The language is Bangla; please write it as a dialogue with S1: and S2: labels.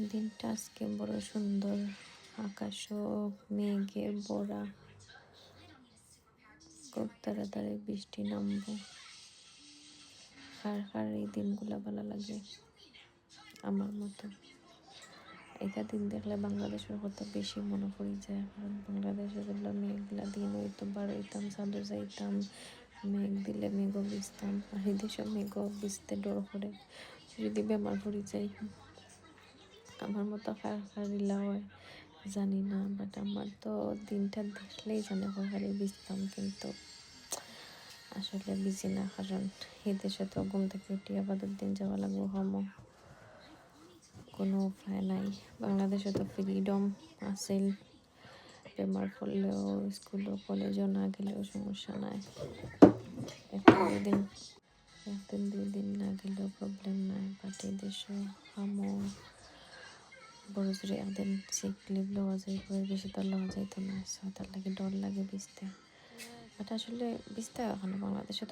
S1: দিনটা আজকে বড় সুন্দর, আকাশও মেঘে ভরা, খুব তাড়াতাড়ি বৃষ্টি নামবো। কার এই দিনগুলো ভালো লাগে? আমার মতো এটা দিন দেখলে বাংলাদেশের কথা বেশি মনে পড়ে যায়, কারণ বাংলাদেশে যেগুলো মেঘলা দিন হইতো, বার হইতাম, সাদু যাইতাম, মেঘ দিলে মেঘও ভিজতাম। আর এই দেশে মেঘও ভিজতে ডর করে, যদি বেমার পড়ে যাই। আমার মতো রিলা হয় জানি না, বাট আমার তো দিনটা দেখলেই জানে খালি ভিজতাম, কিন্তু আসলে ভিজি না, কারণ এই দেশে তো ঘুম থেকে উঠি আবাদের দিন যাওয়া লাগবো, কোনো উপায় নাই। বাংলাদেশে তো ফ্রিডম আসিল, বেমার পড়লেও স্কুলও কলেজও না গেলেও সমস্যা নাই, একদিন 2 দিন না গেলেও প্রবলেম নাই। বাট এই দেশে বড় জোরে একদিন সিক লিভ লওয়া যায়, বেশি তো লওয়া যাইতো না, তার লাগে ডর লাগে ভিজতে। বাট আসলে ভিজতে এখন বাংলাদেশে তো